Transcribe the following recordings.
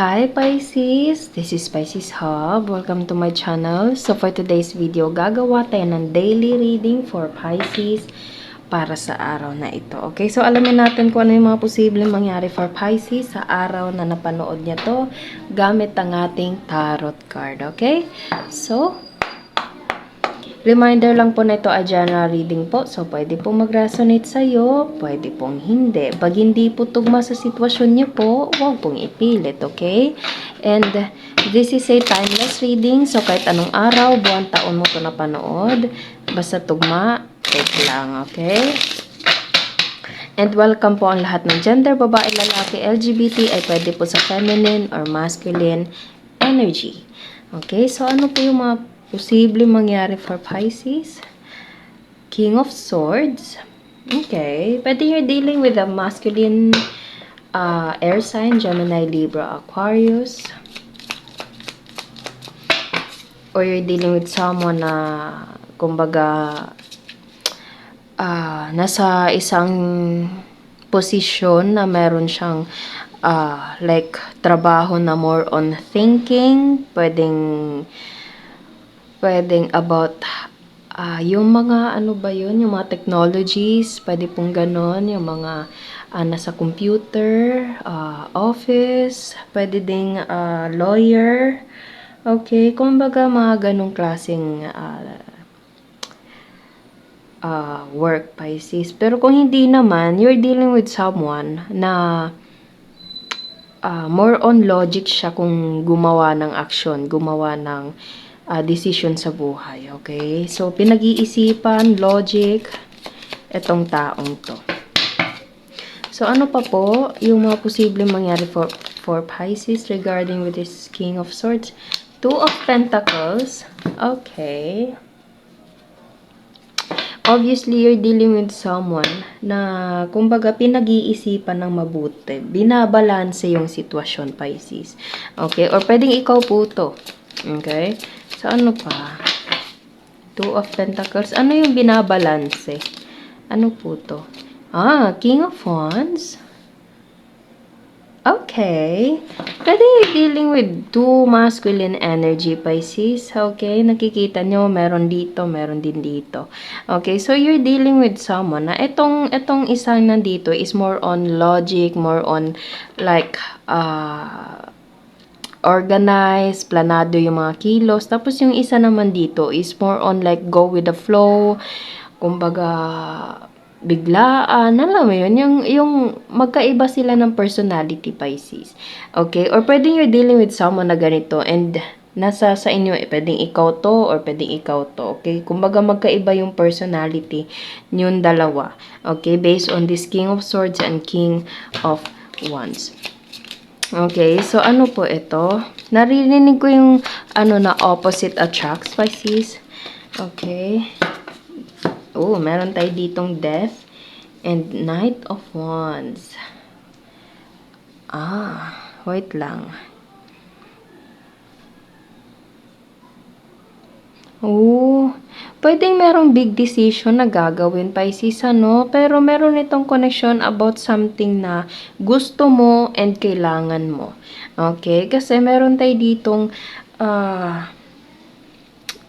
Hi Pisces! This is Pisces Hub. Welcome to my channel. So for today's video, gagawa tayo ng daily reading for Pisces para sa araw na ito. Okay, so alamin natin kung ano yung mga posibleng mangyari for Pisces sa araw na napanood niya to gamit ang ating tarot card. Okay, so reminder lang po na ito ay general reading po. So, pwede pong mag-resonate sa'yo, pwede pong hindi. Pag hindi po tugma sa sitwasyon niyo po, huwag pong ipilit, okay? And this is a timeless reading. So, kahit anong araw, buwan, taon mo ito napanood, basta tugma, take lang, okay? And welcome po ang lahat ng gender, babae, lalaki, LGBT, ay pwede po sa feminine or masculine energy. Okay, so ano po yung mga posible mangyari for Pisces? King of Swords. Okay. Pwede you're dealing with a masculine air sign, Gemini, Libra, Aquarius. Or you're dealing with someone na, kumbaga, nasa isang posisyon na meron siyang like trabaho na more on thinking. Pwedeng about yung mga ano ba yun, yung mga technologies, pwede pong ganon, yung mga nasa computer, office, pwede ding lawyer. Okay, kumbaga mga ganong klaseng work, Pisces. Pero kung hindi naman, you're dealing with someone na more on logic siya kung gumawa ng action, gumawa ng decision sa buhay, okay? So, pinag-iisipan, logic, etong taong to. So, ano pa po yung mga posibleng mangyari for Pisces regarding with this King of Swords? Two of Pentacles. Okay. Obviously, you're dealing with someone na, kumbaga, pinag-iisipan ng mabuti. Binabalanse yung sitwasyon, Pisces. Okay? Or pwedeng ikaw po to. Okay? So, ano pa? Two of Pentacles. Ano yung binabalanse? Ano po to? King of Wands. Okay. Pwede you're dealing with two masculine energy, Pisces. Okay? Nakikita nyo, meron dito, meron din dito. Okay? So, you're dealing with someone na itong isang nandito is more on logic, more on like, organized, planado yung mga kilos. Tapos yung isa naman dito is more on like go with the flow. Kumbaga, biglaan. Alam mo yun, yung magkaiba sila ng personality, Pisces. Okay? Or pwedeng you're dealing with someone na ganito and nasa sa inyo, pwedeng ikaw to or pwedeng ikaw to. Okay? Kumbaga, magkaiba yung personality yung dalawa. Okay? Based on this King of Swords and King of Wands. Okay, so ano po ito? Naririnig ko yung na opposite attracts, Pisces. Okay. Oh, meron tayo ditong Death and Knight of Wands. Wait lang. Pwedeng merong big decision na gagawin, Pisces, ano? Pero meron itong connection about something na gusto mo and kailangan mo. Okay? Kasi meron tayo ditong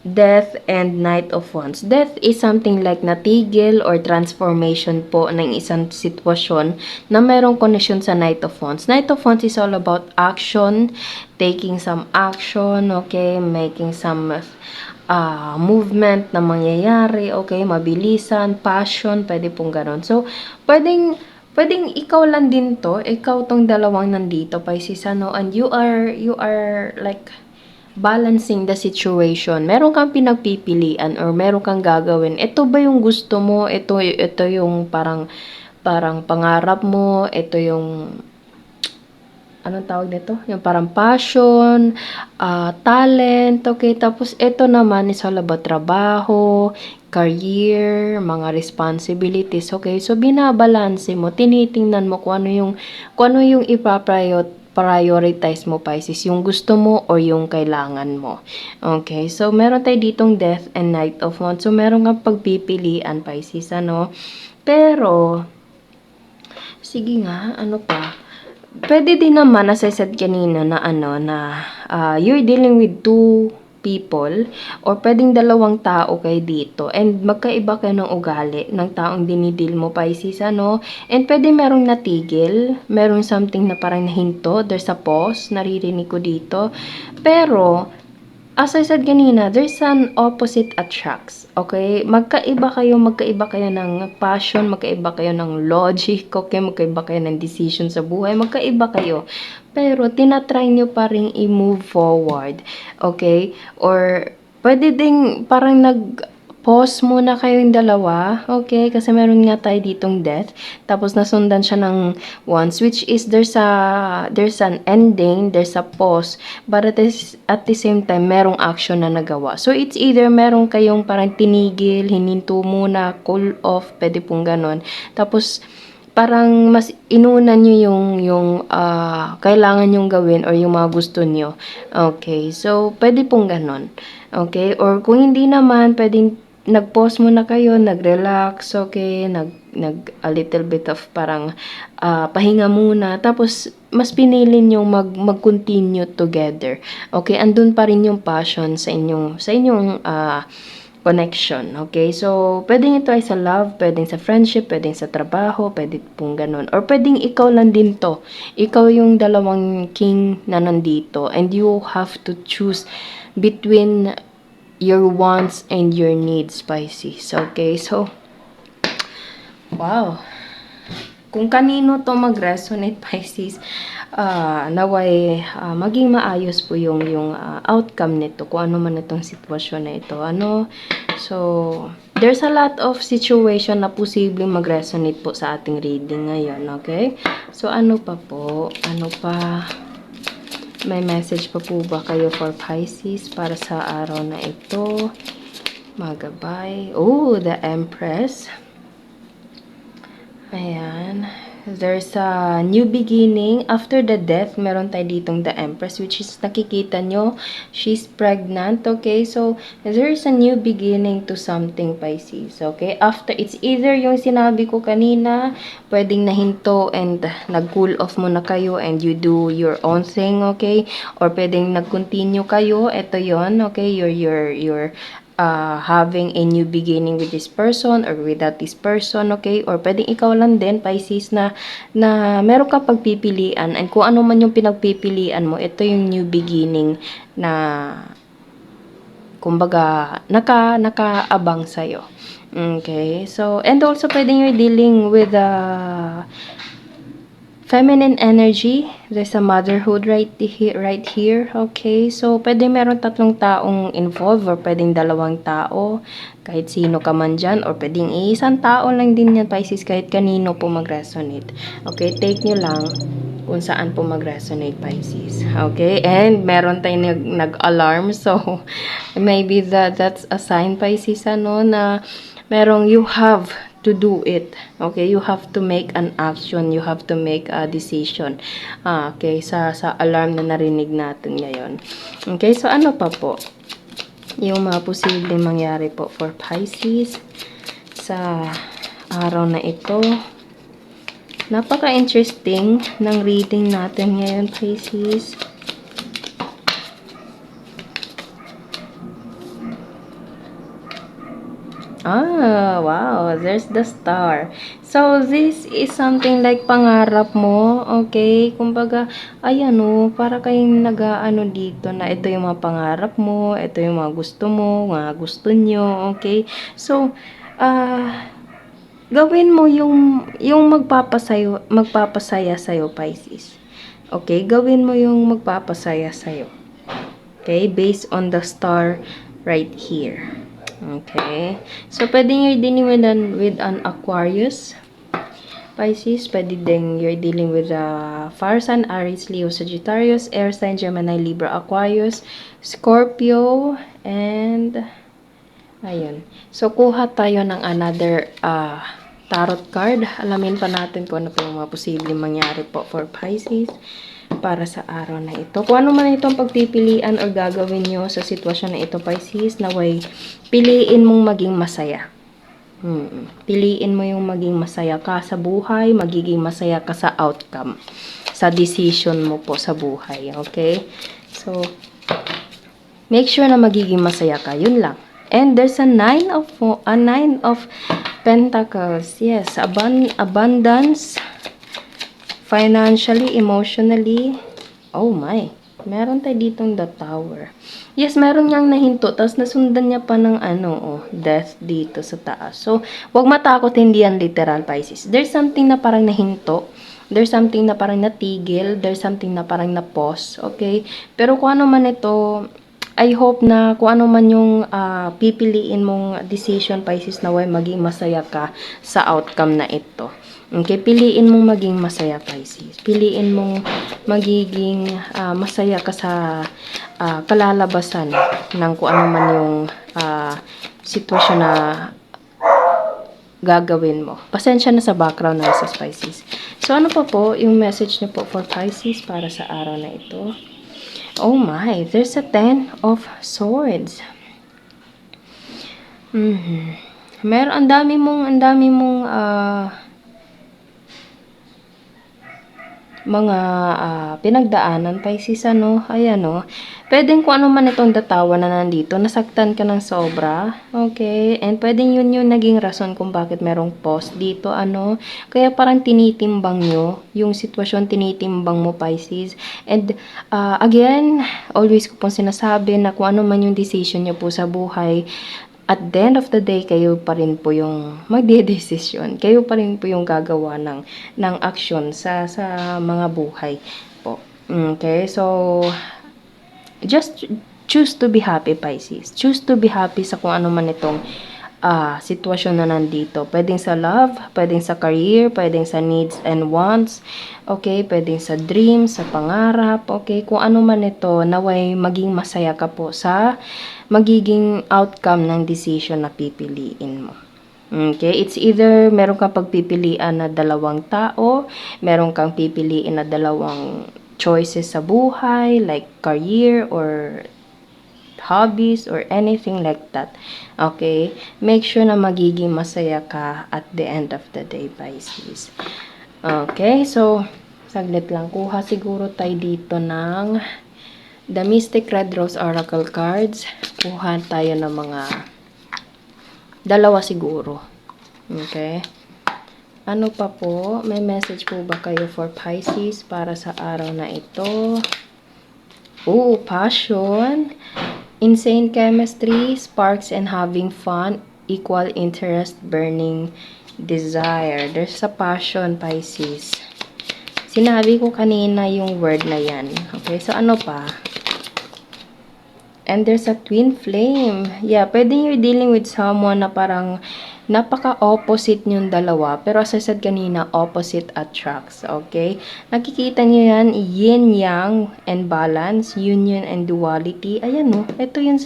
Death and Knight of Wands. Death is something like natigil or transformation po ng isang sitwasyon na merong connection sa Knight of Wands. Knight of Wands is all about action, taking some action, okay? Making some movement na mangyayari, okay, mabilisan, passion, pwede pong ganon. So, pwedeng ikaw lang din to, ikaw tong dalawang nandito, Pisces, ano, and you are like balancing the situation. Meron kang pinagpipilian or meron kang gagawin. Ito ba yung gusto mo? Ito yung parang pangarap mo, ito yung anong tawag nito? Yung parang passion, talent, okay? Tapos, ito naman is all about trabaho, career, mga responsibilities, okay? So, binabalanse mo, tinitingnan mo kung ano yung prioritize mo, Pisces, yung gusto mo or yung kailangan mo. Okay? So, meron tayo ditong Death and Knight of Wands. So, meron kang pagpipilian, Pisces, ano? Pero, sige nga, ano pa? Pwede din naman, as I said kanina, na you're dealing with two people or pwedeng dalawang tao kayo dito and magkaiba kayo ng ugali ng taong dinidil mo, Pisces, ano? And pwede merong natigil, merong something na parang nahinto, there's a pause, naririnig ko dito. Pero, as I said kanina, there's an opposite attracts. Okay? Magkaiba kayo ng passion, magkaiba kayo ng logic, okay? Magkaiba kayo ng decision sa buhay, magkaiba kayo. Pero, tinatry nyo pa rin i-move forward. Okay? Or, pwede ding parang pause muna kayong dalawa, okay? Kasi meron nga tayo ditong death. Tapos nasundan siya ng once, which is there's an ending, there's a pause, but at the same time, merong action na nagawa. So, it's either meron kayong parang tinigil, hininto muna, cool off, pwede pong ganon. Tapos, parang mas inuna nyo yung kailangan nyong gawin or yung mga gusto nyo. Okay, so, pwede pong ganon. Okay, or kung hindi naman, pwedeng nag-pause muna kayo, nag-relax, okay, a little bit of parang pahinga muna, tapos mas pinili nyo mag-continue together. Okay, andun pa rin yung passion sa inyong connection. Okay, so pwedeng ito ay sa love, pwedeng sa friendship, pwedeng sa trabaho, pwede pong ganun. Or pwedeng ikaw lang din to. Ikaw yung dalawang king na nandito and you have to choose between your wants and your needs, Pisces. Okay, so, wow. Kung kanino to mag-resonate, Pisces, naway maging maayos po yung outcome nito, kung ano man itong sitwasyon na ito. So, there's a lot of situation na posibleng mag-resonate po sa ating reading ngayon, okay? So, ano pa po? May message pa po ba kayo for Pisces para sa araw na ito? Magabay. Oh, the Empress. Ayan. There's a new beginning. After the death, meron tayo ditong the Empress, which is nakikita nyo, she's pregnant, okay? So, there's a new beginning to something, Pisces, okay? After, it's either yung sinabi ko kanina, pwedeng nahinto and nag-cool off muna kayo and you do your own thing, okay? Or pwedeng nag-continue kayo, ito yon, okay? You're having a new beginning with this person or without this person, okay? Or pwedeng ikaw lang din, Pisces, na meron ka pagpipilian and kung ano man yung pinagpipilian mo, ito yung new beginning na kumbaga nakaabang sa'yo. Okay? So, and also pwedeng you're dealing with feminine energy. There's a motherhood right here. Okay, so pwede meron tatlong taong involved or pwedeng dalawang tao, kahit sino ka man dyan, or pwedeng isang tao lang din yan, Pisces, kahit kanino po mag-resonate. Okay, take nyo lang kung saan po mag-resonate, Pisces. Okay, and meron tayong nag-alarm, so maybe that's a sign, Pisces, na merong you have to do it. Okay, you have to make an action, you have to make a decision. Okay, sa alarm na narinig natin ngayon. Okay, so ano pa po yung mga posibleng mangyari po for Pisces sa araw na ito? Napaka-interesting ng reading natin ngayon, Pisces. Wow, there's the star. So, this is something like pangarap mo, okay? Kumbaga, ayan para kayong nag-aano dito na ito yung mga pangarap mo, ito yung mga gusto mo, mga gusto nyo, okay? So, gawin mo yung magpapasaya sa'yo, Pisces. Okay? Gawin mo yung magpapasaya sa'yo. Okay? Based on the star right here. Okay. So, pwede you're dealing with an Aquarius, Pisces. Pwede din you're dealing with Fire Sign, Aries, Leo, Sagittarius, Air Sign, Gemini, Libra, Aquarius, Scorpio, and ayun. So, kuha tayo ng another tarot card. Alamin pa natin kung ano po yung mga posibleng mangyari po for Pisces para sa araw na ito. Kung ano man itong pagpipilian or gagawin nyo sa sitwasyon na ito, Pisces, naway piliin mong maging masaya. Piliin mo yung maging masaya ka sa buhay, magiging masaya ka sa outcome. sa decision mo po sa buhay. Okay? So, make sure na magiging masaya ka. Yun lang. And there's a nine of pentacles. Yes, abundance, financially, emotionally. Oh my. Meron tayo ditong the tower. Yes, meron niyang nahinto. Tapos nasundan niya pa ng death dito sa taas. So, wag matakot, hindi yan literal, Pisces. There's something na parang nahinto. There's something na parang natigil. There's something na parang na-pause. Okay? Pero kung ano man ito, I hope na kung ano man yung pipiliin mong decision, Pisces, na maging masaya ka sa outcome na ito. Okay, piliin mong maging masaya, Pisces. Piliin mong magiging masaya ka sa kalalabasan ng kung ano man yung sitwasyon na gagawin mo. Pasensya na sa background na sa Pisces. So, ano pa po yung message niyo po for Pisces para sa araw na ito? Oh my, there's a 10 of swords. Meron, ang dami mong mga pinagdaanan, Pisces, ayan, pwedeng kung ano man itong datawa na nandito, nasaktan ka ng sobra, okay, and pwedeng yun yung naging rason kung bakit merong pause dito, kaya parang tinitimbang nyo, yung sitwasyon tinitimbang mo, Pisces, and again, always ko pong sinasabi na kung ano man yung decision nyo po sa buhay, at the end of the day, kayo pa rin po yung magdedesisyon. Kayo pa rin po yung gagawa ng aksyon sa mga buhay po. Okay? So, just choose to be happy, Pisces. Choose to be happy sa kung ano man itong sitwasyon na nandito. Pwedeng sa love, pwedeng sa career, pwedeng sa needs and wants, okay, pwedeng sa dreams, sa pangarap, okay, kung ano man ito, naway maging masaya ka po sa magiging outcome ng decision na pipiliin mo. Okay, it's either meron kang pagpipilian na dalawang tao, meron kang pipiliin na dalawang choices sa buhay, like career or hobbies or anything like that. Okay? Make sure na magiging masaya ka at the end of the day, Pisces. Okay? So, saglit lang. Kuha siguro tayo dito ng The Mystic Red Rose Oracle cards. Kuha tayo ng mga dalawa siguro. Okay? Ano pa po? May message po ba kayo for Pisces para sa araw na ito? Oh, passion. Insane chemistry, sparks and having fun, equal interest, burning desire. There's a passion, Pisces. Sinabi ko kanina yung word na yan. Okay, so ano pa? And there's a twin flame. Yeah, pwedeng you're dealing with someone na parang napaka-opposite yung dalawa. Pero as I said kanina, opposite attracts. Okay? Nakikita nyo yan, yin-yang and balance, union and duality. Ayan, ito yung,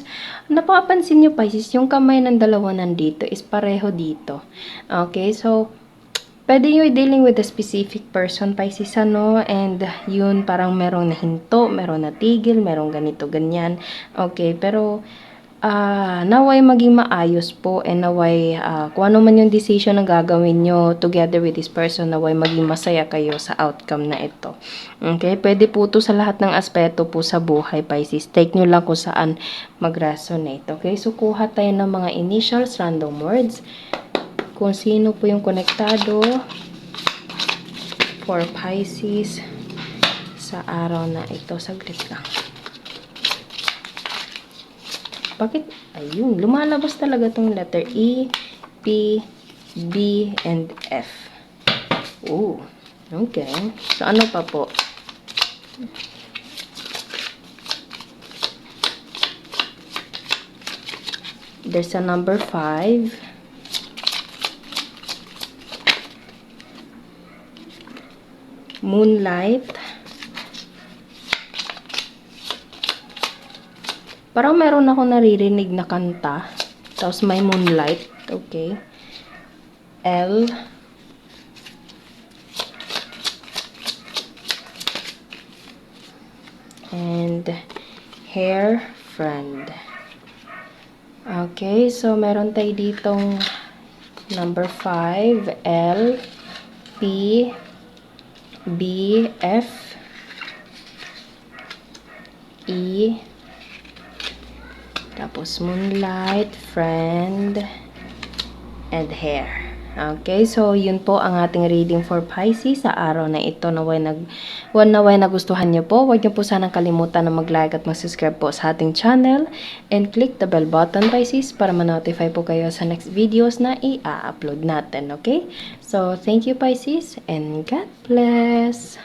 napapansin nyo, Pisces, yung kamay ng dalawa nandito is pareho dito. Okay? So, pwede you're dealing with a specific person, Pisces, and yun parang merong nahinto, merong natigil, merong ganito, ganyan. Okay, pero naway maging maayos po, and naway kung ano man yung decision na gagawin nyo together with this person, naway maging masaya kayo sa outcome na ito. Okay, pwede po to sa lahat ng aspeto po sa buhay, Pisces. Take nyo lang kung saan mag-resonate. Okay, so kuha tayo ng mga initials, random words, kung sino po yung konektado for Pisces sa araw na ito. Saglit lang. Bakit? Ayun, lumalabas talaga tong letter E, P, B, and F. Oh, okay. So, ano pa po? There's a number 5. Moonlight. Parang meron ako naririnig na kanta. Tapos may moonlight. Okay. L. And hair friend. Okay. So, meron tayo ditong number 5. L. P. B, F, E, tapos moonlight, friend, and hair. Okay, so yun po ang ating reading for Pisces sa araw na ito. Naway nagustuhan niyo po. Huwag niyo po sanang kalimutan na mag-like at mag-subscribe po sa ating channel. And click the bell button, Pisces, para ma-notify po kayo sa next videos na i-upload natin. Okay? So, thank you, Pisces, and God bless!